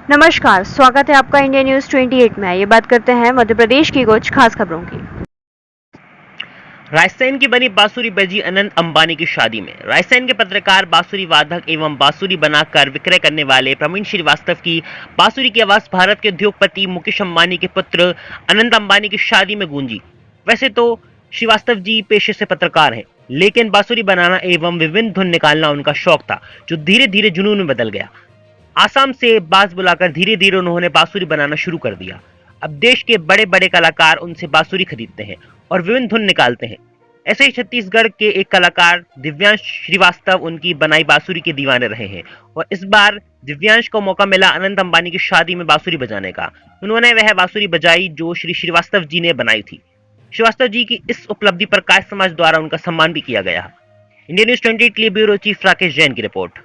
नमस्कार, स्वागत है आपका इंडिया न्यूज 28 में। ये बात करते हैं मध्य प्रदेश की कुछ खास खबरों की। रायसेन की बनी बांसुरी बजी अनंत अंबानी की शादी में। रायसेन के पत्रकार, बांसुरी वादक एवं बांसुरी बनाकर विक्रय करने वाले प्रवीण श्रीवास्तव की बांसुरी की आवाज भारत के उद्योगपति मुकेश अंबानी के पुत्र अनंत अंबानी की शादी में गूंजी। वैसे तो श्रीवास्तव जी पेशे से पत्रकार हैं, लेकिन बांसुरी बनाना एवं विभिन्न धुन निकालना उनका शौक था, जो धीरे धीरे जुनून में बदल गया। आसाम से बाज बुलाकर धीरे धीरे उन्होंने बांसुरी बनाना शुरू कर दिया। अब देश के बड़े बड़े कलाकार उनसे बांसुरी खरीदते हैं और विभिन्न धुन निकालते हैं। ऐसे ही छत्तीसगढ़ के एक कलाकार दिव्यांश श्रीवास्तव उनकी बनाई बांसुरी के दीवाने रहे हैं और इस बार दिव्यांश को मौका मिला अनंत अंबानी की शादी में बांसुरी बजाने का। उन्होंने वह बांसुरी बजाई जो श्री श्रीवास्तव जी ने बनाई थी। श्रीवास्तव जी की इस उपलब्धि पर कायस्थ समाज द्वारा उनका सम्मान भी किया गया। इंडिया न्यूज 28 के लिए ब्यूरो चीफ राकेश जैन की रिपोर्ट।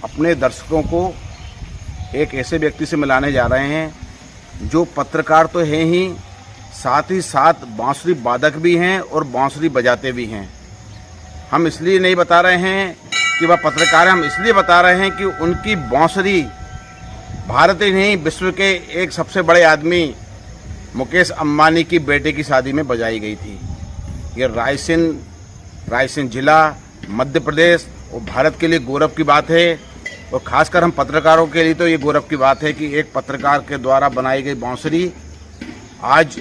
अपने दर्शकों को एक ऐसे व्यक्ति से मिलाने जा रहे हैं जो पत्रकार तो हैं ही साथ बांसुरी वादक भी हैं और बांसुरी बजाते भी हैं। हम इसलिए नहीं बता रहे हैं कि वह पत्रकार हैं, हम इसलिए बता रहे हैं कि उनकी बांसुरी भारत ही नहीं विश्व के एक सबसे बड़े आदमी मुकेश अंबानी की बेटे की शादी में बजाई गई थी। ये रायसेन जिला मध्य प्रदेश और भारत के लिए गौरव की बात है और खासकर हम पत्रकारों के लिए तो ये गौरव की बात है कि एक पत्रकार के द्वारा बनाई गई बांसुरी आज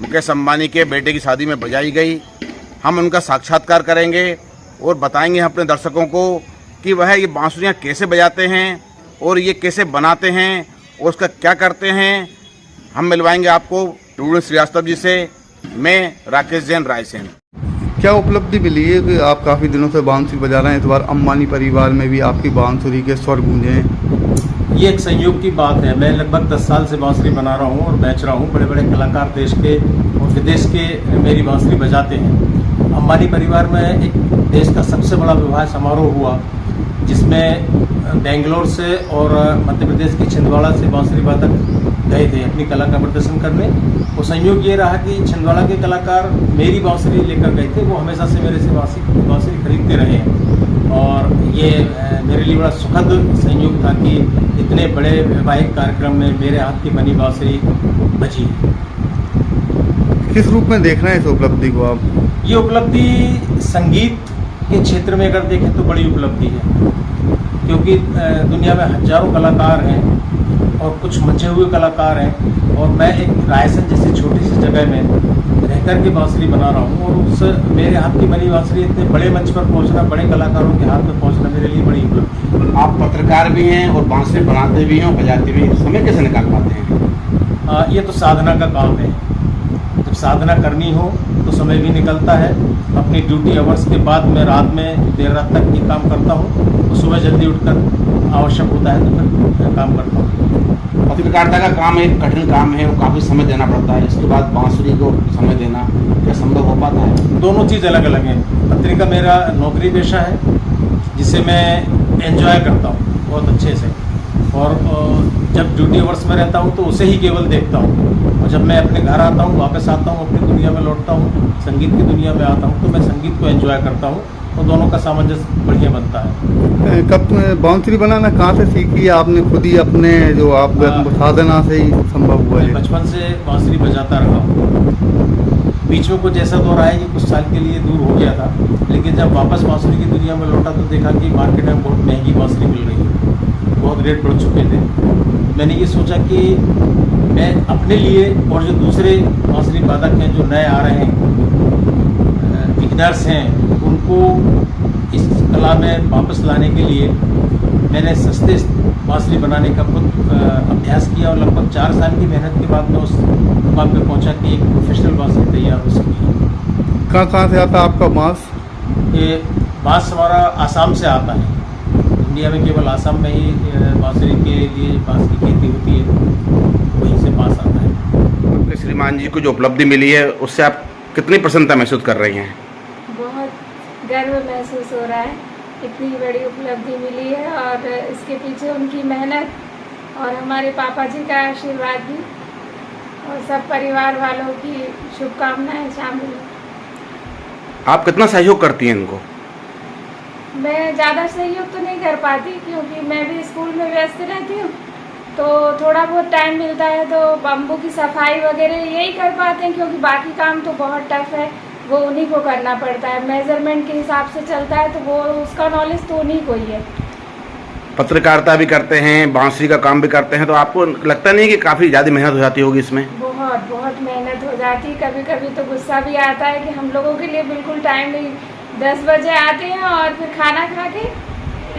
मुकेश अंबानी के बेटे की शादी में बजाई गई। हम उनका साक्षात्कार करेंगे और बताएंगे अपने दर्शकों को कि वह ये बांसुरियाँ कैसे बजाते हैं और ये कैसे बनाते हैं और उसका क्या करते हैं। हम मिलवाएंगे आपको प्रवीण श्रीवास्तव जी से। मैं राकेश जैन, रायसेन। क्या उपलब्धि मिली है कि आप काफ़ी दिनों से बांसुरी बजा रहे हैं, इस बार अंबानी परिवार में भी आपकी बांसुरी के स्वर गूंजे हैं? ये एक संयोग की बात है। मैं लगभग 10 साल से बांसुरी बना रहा हूँ और बेच रहा हूँ। बड़े बड़े कलाकार देश के और विदेश के मेरी बांसुरी बजाते हैं। अंबानी परिवार में एक देश का सबसे बड़ा विवाह समारोह हुआ, जिसमें बेंगलोर से और मध्य प्रदेश के छिंदवाड़ा से बांसुरी वादक गए थे अपनी कला का प्रदर्शन करने। वो संयोग ये रहा कि छिंदवाड़ा के कलाकार मेरी बांसुरी लेकर गए थे। वो हमेशा से मेरे से बांसुरी खरीदते रहे हैं और ये मेरे लिए बड़ा सुखद संयोग था कि इतने बड़े वैवाहिक कार्यक्रम में मेरे हाथ की बनी बांसुरी बजी। किस रूप में देख रहे हैं इस उपलब्धि को आप? ये उपलब्धि संगीत के क्षेत्र में अगर देखें तो बड़ी उपलब्धि है, क्योंकि दुनिया में हजारों कलाकार हैं और कुछ मंचे हुए कलाकार हैं और मैं एक रायसेन जैसी छोटी सी जगह में रहकर के बांसुरी बना रहा हूँ और उस मेरे हाथ की बनी बांसुरी इतने बड़े मंच पर पहुँचना, बड़े कलाकारों के हाथ में पहुँचना मेरे लिए बड़ी उपलब्धि है। आप पत्रकार भी हैं और बांसुरी बनाते भी हैं और बजाते भी हैं, समय कैसे निकाल पाते हैं? ये तो साधना का काम है। जब साधना करनी हो तो समय भी निकलता है। अपनी ड्यूटी आवर्स के बाद मैं रात में देर रात तक ये काम करता हूँ, तो सुबह जल्दी उठकर आवश्यक होता है तो फिर काम करता हूँ। पत्रकारिता का काम एक कठिन काम है, वो काफ़ी समय देना पड़ता है। इसके बाद बांसुरी को समय देना क्या संभव हो पाता है? दोनों चीज़ अलग अलग हैं। पत्रिका मेरा नौकरी पेशा है, जिसे मैं एंजॉय करता हूँ बहुत अच्छे से, और जब ड्यूटी आवर्स में रहता हूँ तो उसे ही केवल देखता हूँ, और जब मैं अपने घर आता हूँ, वापस आता हूँ, अपनी दुनिया में लौटता हूँ, संगीत की दुनिया में आता हूँ, तो मैं संगीत को एंजॉय करता हूँ और दोनों का सामंजस्य बढ़िया बनता है। कब बांसुरी बनाना कहाँ से सीखी आपने? खुद ही अपने जो आप साधना से ही संभव हुआ है? बचपन से बांसुरी बजाता रहा हूँ। बीच में कुछ ऐसा दौर आया कि कुछ साल के लिए दूर हो गया था, लेकिन जब वापस बांसुरी की दुनिया में लौटा तो देखा कि मार्केट में बहुत महंगी बांसुरी मिल रही है, बहुत रेट बढ़ चुके थे। मैंने ये सोचा कि मैं अपने लिए और जो दूसरे बांसुरी वादक हैं जो नए आ रहे हैं, बिगिनर्स हैं, उनको इस कला में वापस लाने के लिए मैंने सस्ते बांसुरी बनाने का खुद अभ्यास किया और लगभग 4 साल की मेहनत के बाद मैं उस मुकाम पे पहुंचा कि एक प्रोफेशनल बांसुरी तैयार हो सकी। कहाँ से आता है आपका बांस? ये बांस हमारा आसाम से आता है। इंडिया में केवल आसाम में ही बांसुरी के लिए बांस की खेती होती है, वहीं से बांस आता है। आपके श्रीमान जी को जो उपलब्धि मिली है उससे आप कितनी प्रसन्नता महसूस कर रही हैं? बहुत गर्व महसूस हो रहा है, इतनी बड़ी उपलब्धि मिली है और इसके पीछे उनकी मेहनत और हमारे पापा जी का आशीर्वाद भी और सब परिवार वालों की शुभकामनाएं शामिल हैं। आप कितना सहयोग करती हैं इनको? मैं ज़्यादा सहयोग तो नहीं कर पाती क्योंकि मैं भी स्कूल में व्यस्त रहती हूँ, तो थोड़ा बहुत टाइम मिलता है तो बम्बू की सफाई वगैरह यही कर पाते हैं, क्योंकि बाकी काम तो बहुत टफ है, वो उन्हीं को करना पड़ता है। मेजरमेंट के हिसाब से चलता है तो वो उसका नॉलेज तो उन्हीं को ही है। पत्रकारिता भी करते हैं, बांसुरी का काम भी करते हैं, तो आपको लगता नहीं कि काफ़ी ज़्यादा मेहनत हो जाती होगी इसमें? बहुत बहुत मेहनत हो जाती है, कभी कभी तो गुस्सा भी आता है कि हम लोगों के लिए बिल्कुल टाइम नहीं। 10 बजे आते हैं और फिर खाना खा के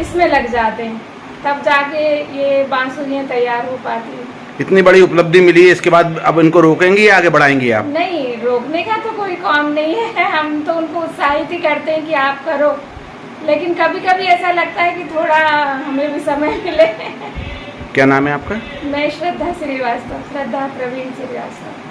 इसमें लग जाते हैं, तब जाके ये बांसुरियाँ तैयार हो पाती हैं। इतनी बड़ी उपलब्धि मिली है, इसके बाद अब इनको रोकेंगी या आगे बढ़ाएंगी आप? नहीं, रोकने का तो कोई काम नहीं है, हम तो उनको उत्साहित ही करते हैं कि आप करो, लेकिन कभी कभी ऐसा लगता है कि थोड़ा हमें भी समय मिले। क्या नाम है आपका? मैं श्रद्धा श्रीवास्तव, श्रद्धा प्रवीण श्रीवास्तव।